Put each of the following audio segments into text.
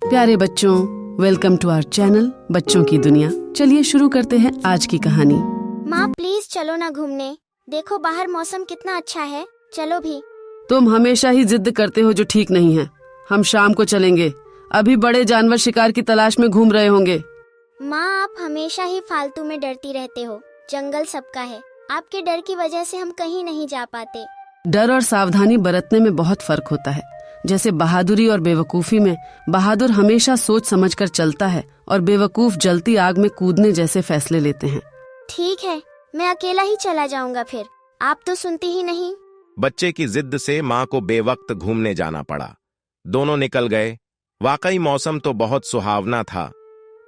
प्यारे बच्चों, welcome to our channel बच्चों की दुनिया। चलिए शुरू करते हैं आज की कहानी। माँ प्लीज चलो ना घूमने, देखो बाहर मौसम कितना अच्छा है, चलो भी। तुम हमेशा ही जिद करते हो जो ठीक नहीं है। हम शाम को चलेंगे, अभी बड़े जानवर शिकार की तलाश में घूम रहे होंगे। माँ आप हमेशा ही फालतू में डरती रहते हो, जंगल सबका है, आपके डर की वजह से हम कहीं नहीं जा पाते। डर और सावधानी बरतने में बहुत फर्क होता है। जैसे बहादुरी और बेवकूफी में बहादुर हमेशा सोच समझकर चलता है और बेवकूफ जलती आग में कूदने जैसे फैसले लेते हैं। ठीक है, मैं अकेला ही चला जाऊंगा फिर, आप तो सुनती ही नहीं। बच्चे की जिद से माँ को बेवक्त घूमने जाना पड़ा। दोनों निकल गए। वाकई मौसम तो बहुत सुहावना था।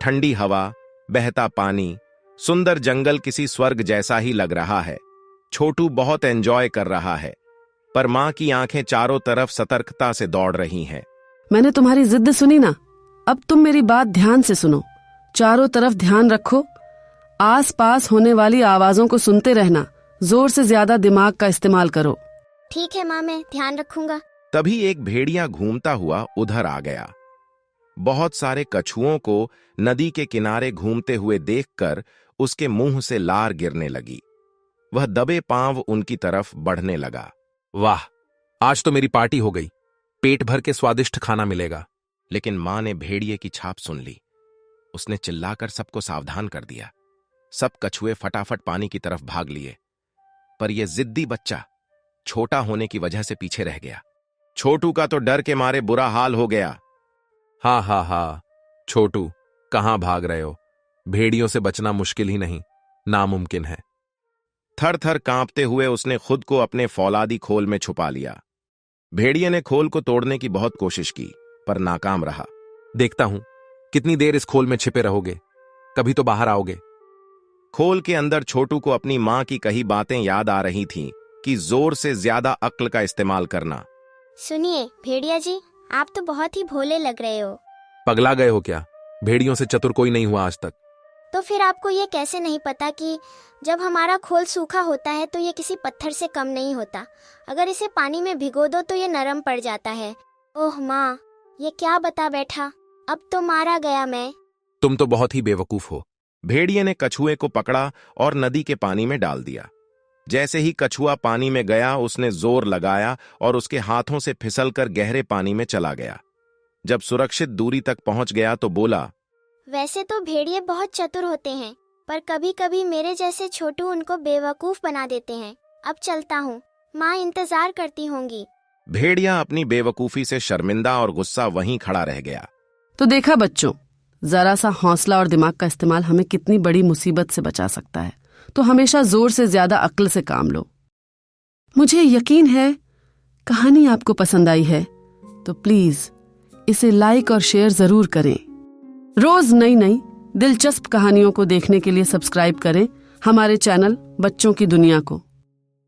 ठंडी हवा, बहता पानी, सुंदर जंगल किसी स्वर्ग जैसा ही लग रहा है। छोटू बहुत एंजॉय कर रहा है, पर माँ की आंखें चारों तरफ सतर्कता से दौड़ रही हैं। मैंने तुम्हारी जिद सुनी ना, अब तुम मेरी बात ध्यान से सुनो। चारों तरफ ध्यान रखो, आस पास होने वाली आवाजों को सुनते रहना, जोर से ज्यादा दिमाग का इस्तेमाल करो। ठीक है माँ, मैं ध्यान रखूंगा। तभी एक भेड़िया घूमता हुआ उधर आ गया। बहुत सारे कछुओं को नदी के किनारे घूमते हुए देखकर उसके मुंह से लार गिरने लगी। वह दबे पांव उनकी तरफ बढ़ने लगा। वाह, आज तो मेरी पार्टी हो गई, पेट भर के स्वादिष्ट खाना मिलेगा। लेकिन माँ ने भेड़िए की छाप सुन ली। उसने चिल्लाकर सबको सावधान कर दिया। सब कछुए फटाफट पानी की तरफ भाग लिए, पर यह जिद्दी बच्चा छोटा होने की वजह से पीछे रह गया। छोटू का तो डर के मारे बुरा हाल हो गया। हा, छोटू कहां भाग रहे हो? भेड़ियों से बचना मुश्किल ही नहीं, नामुमकिन है। थर थर कांपते हुए उसने खुद को अपने फौलादी खोल में छुपा लिया। भेड़िए ने खोल को तोड़ने की बहुत कोशिश की, पर नाकाम रहा। देखता हूं कितनी देर इस खोल में छिपे रहोगे, कभी तो बाहर आओगे। खोल के अंदर छोटू को अपनी माँ की कही बातें याद आ रही थीं कि जोर से ज्यादा अक्ल का इस्तेमाल करना। सुनिए भेड़िया जी, आप तो बहुत ही भोले लग रहे हो। पगला गए हो क्या? भेड़ियों से चतुर कोई नहीं हुआ आज तक। तो फिर आपको ये कैसे नहीं पता कि जब हमारा खोल सूखा होता है तो ये किसी पत्थर से कम नहीं होता। अगर इसे पानी में भिगो दो तो ये नरम पड़ जाता है। ओह माँ, ये क्या बता बैठा, अब तो मारा गया मैं। तुम तो बहुत ही बेवकूफ हो। भेड़िए ने कछुए को पकड़ा और नदी के पानी में डाल दिया। जैसे ही कछुआ पानी में गया, उसने जोर लगाया और उसके हाथों से फिसलकर गहरे पानी में चला गया। जब सुरक्षित दूरी तक पहुंच गया तो बोला, वैसे तो भेड़िए बहुत चतुर होते हैं, पर कभी कभी मेरे जैसे छोटू उनको बेवकूफ बना देते हैं। अब चलता हूँ, माँ इंतजार करती होंगी। भेड़िया अपनी बेवकूफी से शर्मिंदा और गुस्सा वहीं खड़ा रह गया। तो देखा बच्चों, जरा सा हौसला और दिमाग का इस्तेमाल हमें कितनी बड़ी मुसीबत से बचा सकता है। तो हमेशा जोर से ज्यादा अक्ल से काम लो। मुझे यकीन है कहानी आपको पसंद आई है, तो प्लीज इसे लाइक और शेयर जरूर करें। रोज नई नई दिलचस्प कहानियों को देखने के लिए सब्सक्राइब करें हमारे चैनल बच्चों की दुनिया को।